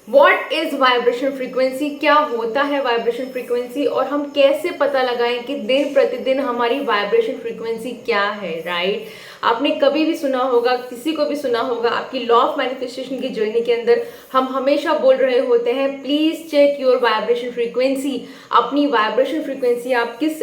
What is vibration frequency, क्या होता है वाइब्रेशन फ्रीक्वेंसी और हम कैसे पता लगाएं कि दिन प्रतिदिन हमारी वाइब्रेशन फ्रीक्वेंसी क्या है, राइट। आपने कभी भी सुना होगा, किसी को भी सुना होगा, आपकी लॉ ऑफ मैनिफेस्टेशन की जर्नी के अंदर हम हमेशा बोल रहे होते हैं please check your vibration frequency. अपनी वाइब्रेशन फ्रीक्वेंसी आप किस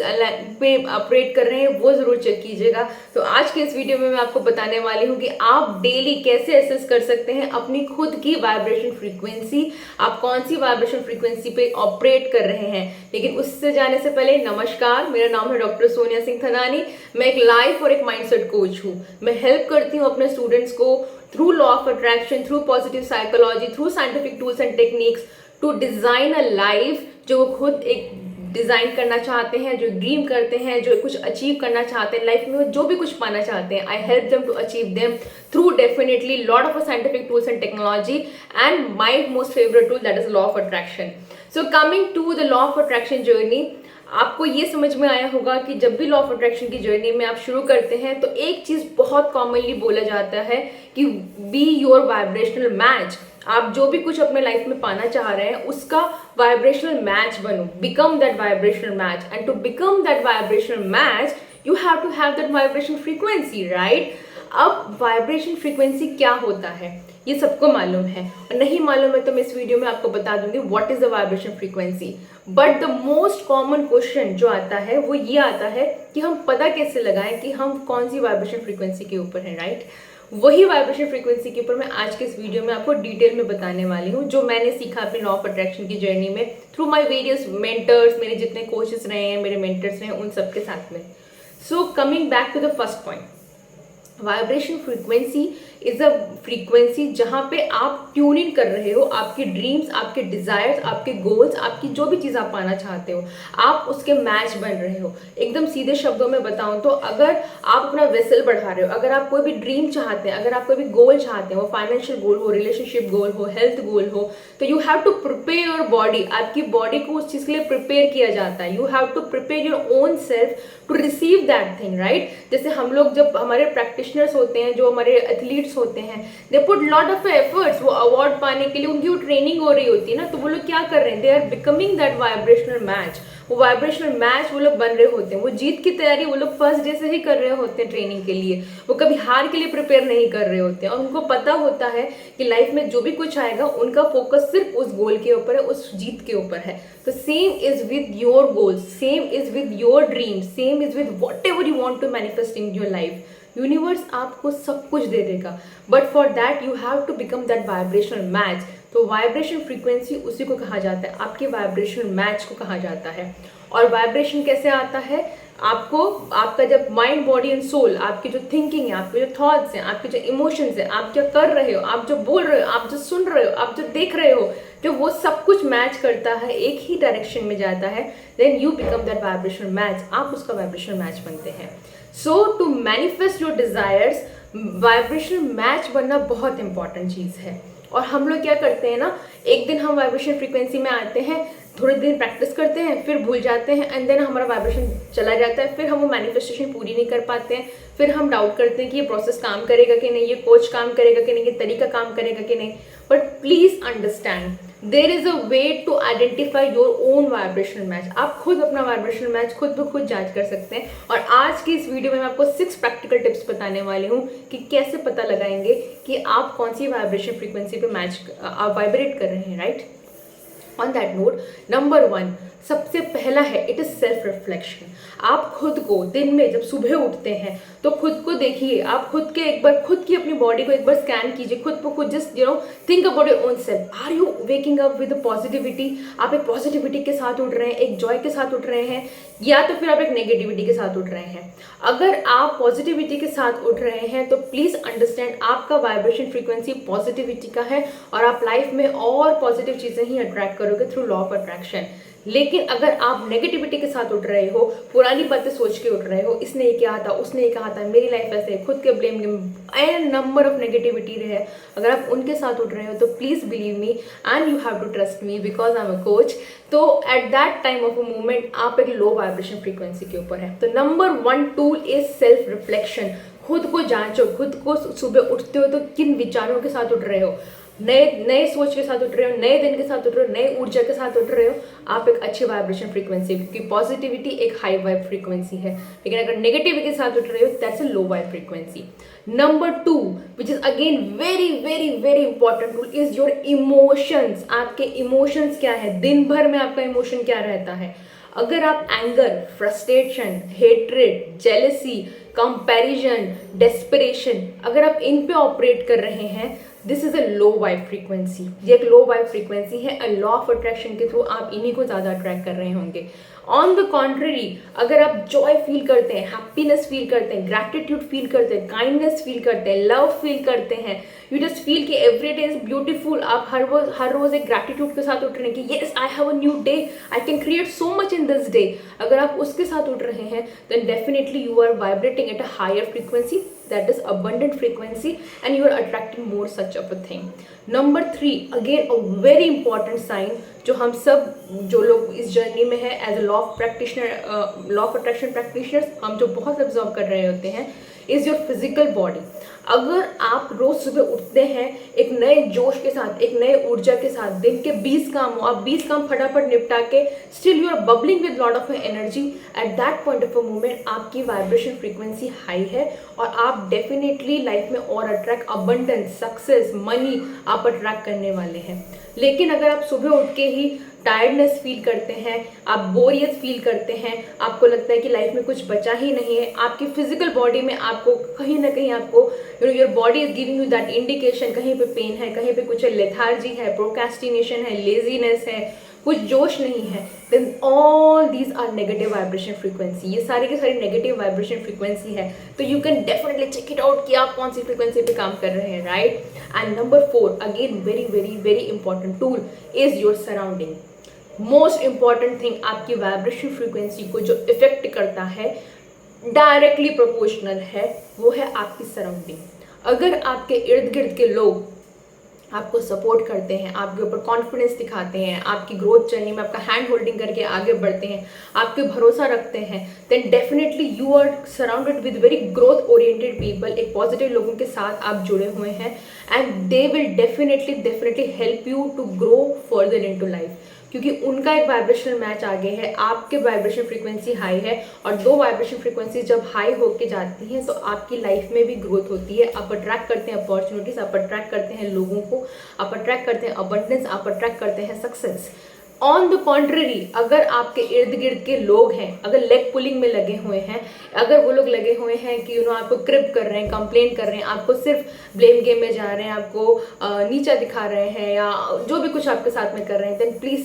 पे ऑपरेट कर रहे हैं वो जरूर चेक कीजिएगा। तो आज के इस वीडियो में मैं आपको बताने वाली हूँ कि आप डेली कैसे असेस कर सकते हैं अपनी खुद की वाइब्रेशन फ्रीक्वेंसी, आप कौन सी वाइब्रेशन फ्रीक्वेंसी पे ऑपरेट कर रहे हैं। लेकिन उससे जाने से पहले नमस्कार, मेरा नाम है डॉक्टर सोनिया सिंह थनानी। मैं एक लाइफ और एक माइंडसेट कोच हूँ। मैं हेल्प करती हूँ अपने स्टूडेंट्स को through law of attraction, through positive psychology, through scientific tools and techniques to design a life जो वो खुद एक डिजाइन करना चाहते हैं, जो ड्रीम करते हैं, जो कुछ अचीव करना चाहते हैं लाइफ में, जो भी कुछ पाना चाहते हैं। I help them to achieve them through definitely lot of scientific tools and technology and my most favourite tool that is law of attraction. So coming to the law of attraction journey, आपको ये समझ में आया होगा कि जब भी law of attraction की जर्नी में आप शुरू करते हैं तो एक चीज बहुत कॉमनली बोला जाता है कि बी योर वाइब्रेशनल मैच। आप जो भी कुछ अपने लाइफ में पाना चाह रहे हैं उसका वाइब्रेशनल मैच बनो, become that vibrational match, and to become that vibrational match you have to have that vibration frequency, right. अब वाइब्रेशन फ्रीक्वेंसी क्या होता है ये सबको मालूम है, और नहीं मालूम है तो मैं इस वीडियो में आपको बता दूंगी what is the vibration frequency. But the most common question जो आता है वो ये आता है कि हम पता कैसे लगाएं कि हम कौन सी वाइब्रेशन फ्रीक्वेंसी के ऊपर हैं, राइट। वही वाइब्रेशन फ्रीक्वेंसी के ऊपर मैं आज के इस वीडियो में आपको डिटेल में बताने वाली हूँ, जो मैंने सीखा अपनी लॉ ऑफ अट्रैक्शन की जर्नी में थ्रू माय वेरियस मेंटर्स, मेरे जितने कोचेस रहे हैं, मेरे मेंटर्स रहे हैं, उन सबके साथ में। So coming back to the first point, vibration frequency is a frequency जहां पे आप ट्यून इन कर रहे हो आपके ड्रीम्स, आपके डिजायर्स, आपके गोल्स, आपकी जो भी चीज आप पाना चाहते हो, आप उसके मैच बन रहे हो। एकदम सीधे शब्दों में बताऊं तो अगर आप अपना वेसल बढ़ा रहे हो, अगर आप कोई भी ड्रीम चाहते हैं, अगर आप कोई भी गोल चाहते हैं, वो फाइनेंशियल गोल हो, रिलेशनशिप गोल हो, हेल्थ गोल हो, तो you have to prepare your body. आपकी बॉडी को उस चीज के लिए प्रिपेयर किया जाता है। You have to prepare your own self to receive that thing, right. जैसे हम लोग जब हमारे प्रैक्टिशनर्स होते हैं, जो हमारे एथलीट्स होते हैं, they put lot of efforts, वो अवार्ड पाने के लिए उनकी वो ट्रेनिंग हो रही होती है ना, तो वो लोग क्या कर रहे हैं, they are becoming that vibrational match. वो वाइब्रेशनल मैच वो लोग बन रहे होते हैं। वो जीत की तैयारी वो लोग फर्स्ट डे से ही कर रहे होते हैं ट्रेनिंग के लिए, वो कभी हार के लिए प्रिपेयर नहीं कर रहे होते हैं। और उनको पता होता है कि लाइफ में जो भी कुछ आएगा उनका फोकस सिर्फ उस गोल के ऊपर है, उस जीत के ऊपर है। तो same is with your goals, same is with your dream, same is with whatever you want to manifest in your life. Universe आपको सब कुछ दे देगा, but for that you have to become that vibrational match. तो vibration frequency उसी को कहा जाता है, आपके वाइब्रेशनल मैच को कहा जाता है। और वाइब्रेशन कैसे आता है, आपको आपका जब माइंड, बॉडी एंड सोल, आपकी जो थिंकिंग है, आपके जो थॉट्स हैं, आपके जो इमोशंस हैं, आप क्या कर रहे हो, आप जो बोल रहे हो, आप जो सुन रहे हो, आप जो देख रहे हो, जब वो सब कुछ मैच करता है, एक ही डायरेक्शन में जाता है, then you become that vibrational match, आप उसका वाइब्रेशनल मैच बनते हैं। So to manifest your desires, vibrational match बनना बहुत इंपॉर्टेंट चीज है। और हम लोग क्या करते हैं ना, एक दिन हम वाइब्रेशन फ्रीक्वेंसी में आते हैं, थोड़े दिन प्रैक्टिस करते हैं, फिर भूल जाते हैं, एंड देन हमारा वाइब्रेशन चला जाता है, फिर हम वो मैनिफेस्टेशन पूरी नहीं कर पाते हैं, फिर हम डाउट करते हैं कि ये प्रोसेस काम करेगा कि नहीं, ये कोच काम करेगा कि नहीं, ये तरीका काम करेगा कि नहीं। But please understand there is a way to identify your own vibrational match. आप खुद अपना वाइब्रेशनल मैच खुद ब खुद जांच कर सकते हैं। और आज की इस वीडियो में मैं आपको 6 प्रैक्टिकल टिप्स बताने वाली हूँ कि कैसे पता लगाएंगे कि आप कौन सी वाइब्रेशन फ्रीक्वेंसी पे मैच आप वाइब्रेट कर रहे हैं, right. On that note, number 1 सबसे पहला है, इट इज सेल्फ रिफ्लेक्शन। आप खुद को दिन में जब सुबह उठते हैं तो खुद को देखिए, आप खुद के एक बार खुद की अपनी बॉडी को एक बार स्कैन कीजिए, खुद को खुद just think about your own self. Are you waking up with positivity? आप एक पॉजिटिविटी के साथ उठ रहे हैं, एक जॉय के साथ उठ रहे हैं, या तो फिर आप एक नेगेटिविटी के साथ उठ रहे हैं? अगर आप पॉजिटिविटी के साथ उठ रहे हैं तो प्लीज अंडरस्टैंड आपका वाइब्रेशन फ्रीक्वेंसी पॉजिटिविटी का है, और आप लाइफ में और पॉजिटिव चीजें ही अट्रैक्ट करोगे थ्रू लॉ ऑफ अट्रैक्शन। लेकिन अगर आप नेगेटिविटी के साथ उठ रहे हो, पुरानी बातें सोच के उठ रहे हो, इसने ये कहा था, उसने ये कहा था, मेरी लाइफ ऐसे है, खुद के blame game, N number of negativity रहे, अगर आप उनके साथ उठ रहे हो तो please believe me and you have to trust me because I am a coach. तो at that time of a movement आप एक लो वाइब्रेशन फ्रीक्वेंसी के ऊपर है। तो number 1 tool is self reflection. खुद को जांचो, खुद को सुबह उठते हो तो किन विचारों के साथ उठ रहे हो। नए नए सोच के साथ उठ रहे हो, नए दिन के साथ उठ रहे हो, नए ऊर्जा के साथ उठ रहे हो, आप एक अच्छी वाइब्रेशन फ्रीक्वेंसी, क्योंकि पॉजिटिविटी एक हाई वाइब फ्रीक्वेंसी है। लेकिन अगर नेगेटिविटी के साथ उठ रहे हो, that's a low vibe frequency. Number 2 which is again very very very important tool is your emotions. आपके इमोशंस क्या है, दिन भर में आपका इमोशन क्या रहता है। अगर आप anger, frustration, hatred, jealousy, comparison, desperation, अगर आप इन पे ऑपरेट कर रहे हैं, this is a low vibe frequency. ये एक लो वाइब फ्रीक्वेंसी है। लॉ ऑफ अट्रैक्शन के थ्रू आप इन्हीं को ज़्यादा अट्रैक्ट कर रहे होंगे। ऑन द कॉन्ट्ररी, अगर आप जॉय फील करते हैं, हैप्पीनेस फील करते हैं, ग्रैटिट्यूड फील करते हैं, काइंडनेस फील करते हैं, लव फील करते हैं, यू जस्ट फील कि एवरी डे इज ब्यूटीफुल, आप हर रोज एक ग्रैटिट्यूड के साथ उठ रहे हैं कि yes I have a new day, I can create so much in this day, अगर आप उसके साथ उठ रहे हैं, then definitely you are vibrating at a higher frequency, that is abundant frequency, and you are attracting more such of a thing. Number 3, again a very important sign जो हम सब जो लोग इस जर्नी में है as a law of practitioner, law of attraction practitioners, हम जो बहुत ऑब्जर्व कर रहे होते हैं, इज योर फिजिकल बॉडी। अगर आप रोज सुबह उठते हैं एक नए जोश के साथ, एक नए ऊर्जा के साथ, दिन के 20 काम हो, आप 20 काम फटाफट निपटा के still you are bubbling with lot of energy, at that point of a moment आपकी वाइब्रेशन फ्रीक्वेंसी हाई है और आप डेफिनेटली लाइफ में और अट्रैक्ट अबंडेंस, सक्सेस, मनी आप अट्रैक्ट करने वाले हैं। लेकिन अगर आप सुबह उठ के ही टायर्डनेस फील करते हैं, आप बोरियत फील करते हैं, आपको लगता है कि लाइफ में कुछ बचा ही नहीं है, आपकी फिजिकल बॉडी में आपको कहीं ना कहीं आपको your body is giving you that indication, कहीं पे पेन है, कहीं पे कुछ लेथार्जी है, प्रोक्रेस्टिनेशन है, लेजीनेस है, कुछ जोश नहीं है, then all these are negative vibration frequency. ये सारी की सारी नेगेटिव वाइब्रेशन फ्रीक्वेंसी है। तो you can definitely check it out कि आप कौन सी फ्रीक्वेंसी पे काम कर रहे हैं, right. And number 4, again very very very important tool is your surrounding. Most important thing, आपकी वाइब्रेशन फ्रीक्वेंसी को जो इफेक्ट करता है, डायरेक्टली प्रोपोर्शनल है, वो है आपकी सराउंडिंग। अगर आपके इर्द गिर्द के लोग आपको सपोर्ट करते हैं, आपके ऊपर कॉन्फिडेंस दिखाते हैं, आपकी ग्रोथ जर्नी में आपका हैंड होल्डिंग करके आगे बढ़ते हैं, आपके भरोसा रखते हैं, then definitely you are surrounded with very growth oriented people. एक पॉजिटिव लोगों के साथ आप जुड़े हुए हैं and they will definitely help you to grow further into life, क्योंकि उनका एक वाइब्रेशनल मैच आगे है, आपके वाइब्रेशन फ्रीक्वेंसी हाई है, और दो वाइब्रेशन फ्रीक्वेंसी जब हाई होके जाती हैं तो आपकी लाइफ में भी ग्रोथ होती है। आप अट्रैक्ट करते हैं अपॉर्चुनिटीज, आप अट्रैक्ट करते हैं लोगों को, आप अट्रैक्ट करते हैं अबंडेंस, आप अट्रैक्ट करते हैं सक्सेस। ऑन द कॉन्ट्ररी, अगर आपके इर्द गिर्द के लोग हैं, अगर लेग पुलिंग में लगे हुए हैं, अगर वो लोग लगे हुए हैं कि आपको क्रिप कर रहे हैं, कंप्लेन कर रहे हैं, आपको सिर्फ ब्लेम गेम में जा रहे हैं, आपको नीचा दिखा रहे हैं, या जो भी कुछ आपके साथ में कर रहे हैं, then please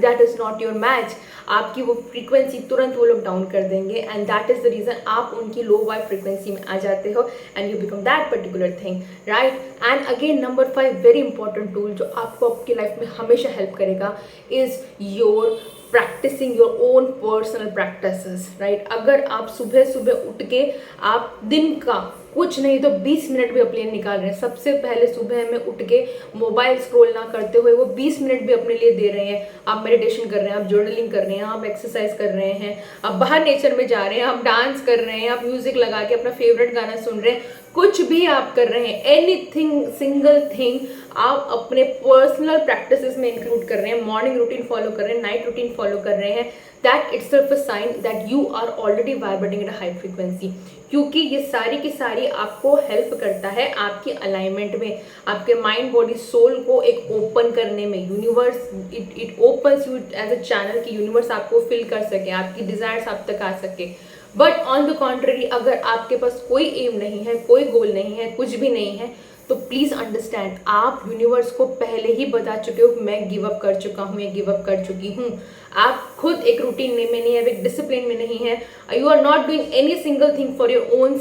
that is not your match. आपकी वो फ्रीक्वेंसी तुरंत वो लोग डाउन कर देंगे and that is the reason आप उनकी लो वाइब फ्रीक्वेंसी में आ जाते हो and you become that particular thing, right. And again number 5, very important tool जो आपको आपकी लाइफ में हमेशा हेल्प करेगा is your practicing your own personal practices, right. अगर आप सुबह सुबह उठ के आप दिन का कुछ नहीं तो 20 मिनट भी अपने लिए निकाल रहे हैं, सबसे पहले सुबह में उठ के मोबाइल स्क्रॉल ना करते हुए वो 20 मिनट भी अपने लिए दे रहे हैं, आप मेडिटेशन कर रहे हैं, आप जर्नलिंग कर रहे हैं, आप एक्सरसाइज कर रहे हैं, आप बाहर नेचर में जा रहे हैं, आप डांस कर रहे हैं, आप म्यूजिक लगा के अपना फेवरेट गाना सुन रहे हैं, कुछ भी आप कर रहे हैं, एनीथिंग सिंगल थिंग आप अपने पर्सनल प्रैक्टिसेस में इंक्लूड कर रहे हैं, मॉर्निंग रूटीन फॉलो कर रहे हैं, नाइट रूटीन फॉलो कर रहे हैं, that itself a sign that you are already vibrating at a high frequency. क्योंकि ये सारी की सारी आपको हेल्प करता है आपकी अलाइनमेंट में, आपके माइंड बॉडी सोल को एक ओपन करने में। Universe it opens you as a channel कि यूनिवर्स आपको फिल कर सके, आपकी डिजायर्स आप तक आ सके। बट ऑन द कॉन्ट्ररी, अगर आपके पास कोई एम नहीं है, कोई गोल नहीं है, कुछ भी नहीं है, तो प्लीज अंडरस्टैंड आप यूनिवर्स को पहले ही बता चुके हो मैं गिव अप कर चुका हूँ या गिव अप कर चुकी हूँ। आप खुद एक रूटीन में नहीं है, एक डिसिप्लिन में नहीं है, you are not doing any single thing for your own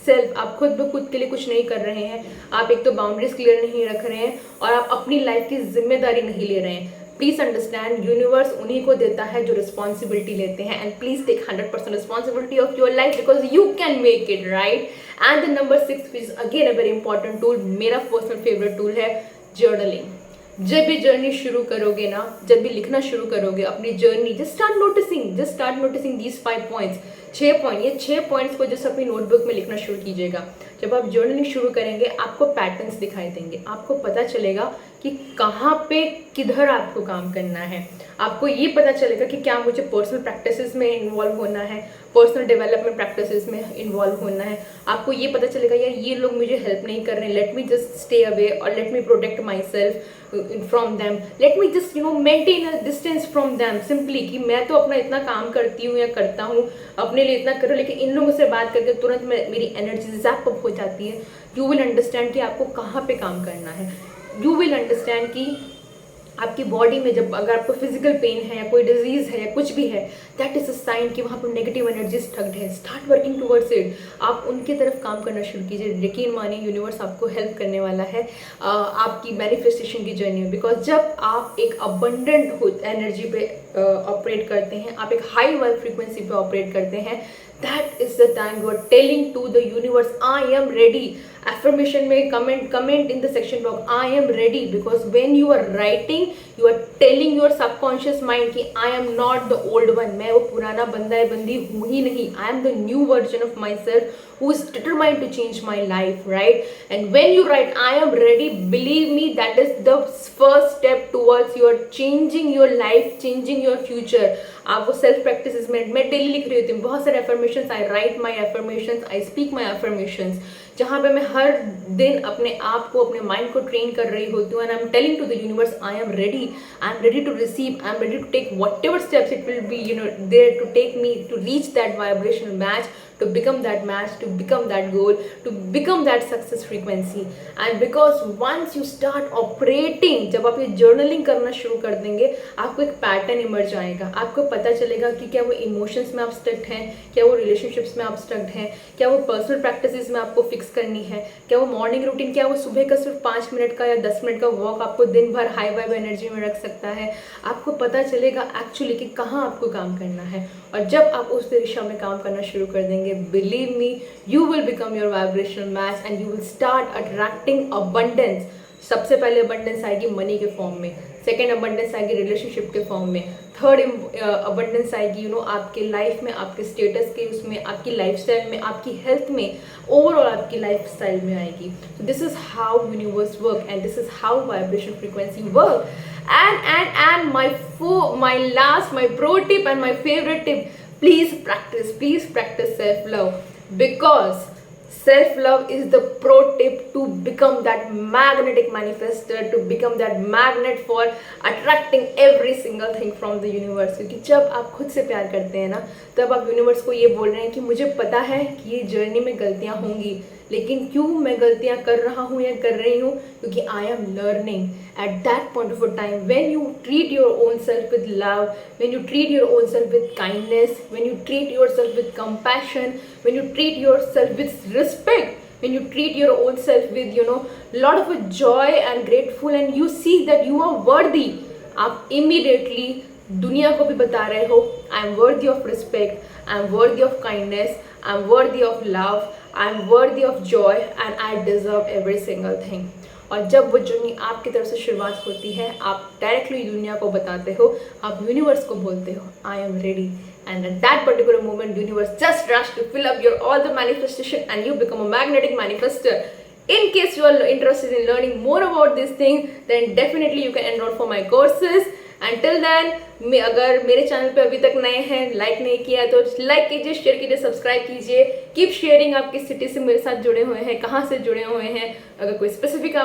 self. आप खुद के लिए कुछ नहीं कर रहे हैं, आप एक तो बाउंड्रीज क्लियर नहीं रख रहे हैं और आप अपनी लाइफ की जिम्मेदारी नहीं ले रहे हैं। प्लीज अंडरस्टैंड यूनिवर्स उन्हीं को देता है जो रिस्पॉन्सिबिलिटी लेते हैं, and please take 100% responsibility of your life because you can make it, right. And the number 6 which is again a very important tool, मेरा पर्सनल फेवरेट टूल है जर्नलिंग। जब भी जर्नी शुरू करोगे ना, जब भी लिखना शुरू करोगे अपनी journey, just start noticing these 5 points. 6 point, ये 6 पॉइंट्स को जस्ट अपनी नोटबुक में लिखना शुरू कीजिएगा। जब आप जर्नलिंग शुरू करेंगे आपको पैटर्न्स दिखाई देंगे, आपको पता चलेगा कि कहाँ पे किधर आपको काम करना है। आपको ये पता चलेगा कि क्या मुझे पर्सनल प्रैक्टिसेस में इन्वॉल्व होना है, पर्सनल डेवलपमेंट प्रैक्टिसेस में इन्वॉल्व होना है। आपको ये पता चलेगा यार ये लोग मुझे हेल्प नहीं कर रहे हैं, let me just stay away और let me protect myself from them, let me just maintain a distance from them. Simply कि मैं तो अपना इतना काम करती हूँ या करता हूँ, अपने लिए इतना करो, लेकिन इन लोगों से बात करके तुरंत मेरी एनर्जी जैप अप हो जाती है। यू विल अंडरस्टैंड कि आपको कहाँ पे काम करना है। यू विल अंडरस्टैंड कि आपकी बॉडी में जब अगर आपको फिजिकल पेन है या कोई डिजीज है या कुछ भी है, दैट इज अ साइन कि वहाँ पर नेगेटिव एनर्जी स्टक्ड है। Start working towards it. आप उनकी तरफ काम करना शुरू कीजिए। यकीन मानिए यूनिवर्स आपको हेल्प करने वाला है आपकी मैनिफेस्टेशन की जर्नी में। बिकॉज जब आप एक अबंडेंट एनर्जी पे ऑपरेट करते हैं, आप एक हाई वाइब फ्रीक्वेंसी पे ऑपरेट करते हैं, that is the time you are telling to the universe I am ready. Affirmation में comment in the section box I am ready, because when you are writing you are telling your subconscious mind कि I am not the old one, मैं वो पुराना बंदा है बंदी हूँ ही नहीं, I am the new version of myself who is determined to change my life, right? And when you write I am ready, believe me, that is the first step towards your changing your life, changing your future. आप वो self practices में मैं daily लिख रही होती हूँ बहुत सारे affirmations. I right my affirmations, I speak my affirmations, जहाँ पे मैं हर दिन अपने आप को, अपने माइंड को ट्रेन कर रही होती हूँ। And I am telling to the universe I am ready to receive, I am ready to take whatever steps it will be there to take me to reach that vibrational match, to become that match, to become that goal, to become that success frequency. And because once you start operating, जब आप ये journaling करना शुरू कर देंगे, आपको एक pattern emerge आएगा। आपको पता चलेगा कि क्या वो इमोशंस में आप स्टक्ड हैं, क्या वो रिलेशनशिप्स में आप स्टक्ड हैं, क्या वो पर्सनल प्रैक्टिसेस में आपको फिक्स करनी है, क्या वो मॉर्निंग रूटीन, क्या वो सुबह का सिर्फ 5 मिनट का या 10 मिनट का वॉक आपको दिन भर हाई वाइब एनर्जी में रख सकता है। आपको पता चलेगा एक्चुअली कि कहाँ आपको काम करना है। और जब आप उस दिशा में काम करना शुरू कर देंगे, believe me, you will become your vibrational match and you will start attracting abundance. सबसे पहले अबंडेंस आएगी मनी के फॉर्म में, सेकेंड अबंडेंस आएगी रिलेशनशिप के फॉर्म में, थर्ड अबंडेंस आएगी आपके लाइफ में, आपके स्टेटस के उसमें, आपकी लाइफस्टाइल में, आपकी हेल्थ में, ओवरऑल आपकी लाइफस्टाइल में आएगी। So this is how universe work and this is how vibration frequency work. And my pro tip and my favorite tip, please practice self-love, because self-love is the pro tip to become that magnetic manifester, to become that magnet for attracting every single thing from the universe. क्योंकि जब आप खुद से प्यार करते हैं ना, तब आप यूनिवर्स को ये बोल रहे हैं कि मुझे पता है कि ये जर्नी में गलतियाँ होंगी, लेकिन क्यों मैं गलतियाँ कर रहा हूँ या कर रही हूँ, क्योंकि I am learning. Eight that point of a time when you treat your own self with love, when you treat your own self with kindness, when you treat your self with compassion, when you treat your self with respect, when you treat your own self with lot of joy and grateful, and you see that you are worthy, आप immediately दुनिया को भी बता रहे हो I am worthy of respect, I am worthy of kindness, I am worthy of love, I am worthy of Joy and I deserve every single thing. और जब वो जर्नी आपकी तरफ से शुरुआत होती है, आप डायरेक्टली दुनिया को बताते हो, आप यूनिवर्स को बोलते हो आई am ready, and at that particular moment universe just rush to fill up your all the manifestation and you become a magnetic manifester. In case you are interested in learning more about this thing, then definitely you can enroll for my courses. Until then, अगर मेरे channel पे अभी तक नए हैं, like नहीं किया तो लाइक कीजिए, शेयर कीजिए, सब्सक्राइब कीजिए। कीप शेयरिंग, आप किस सिटी से मेरे साथ जुड़े हुए हैं, कहाँ से जुड़े हुए हैं। अगर कोई स्पेसिफिक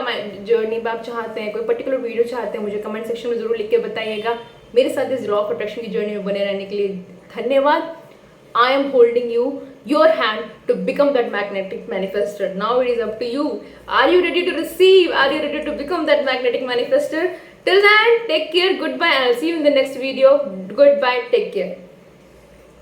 जर्नी आप चाहते हैं, कोई पर्टिकुलर वीडियो चाहते हैं, मुझे कमेंट सेक्शन में जरूर लिख के बताइएगा। मेरे साथ इस लॉ ऑफ अट्रैक्शन की जर्नी में बने रहने के लिए धन्यवाद। I am holding your hand to become that magnetic manifester. Now it is up to you. Are you ready to receive? Are you ready to become that magnetic manifester? Till then, take care, goodbye, and I'll see you in the next video. Goodbye, take care.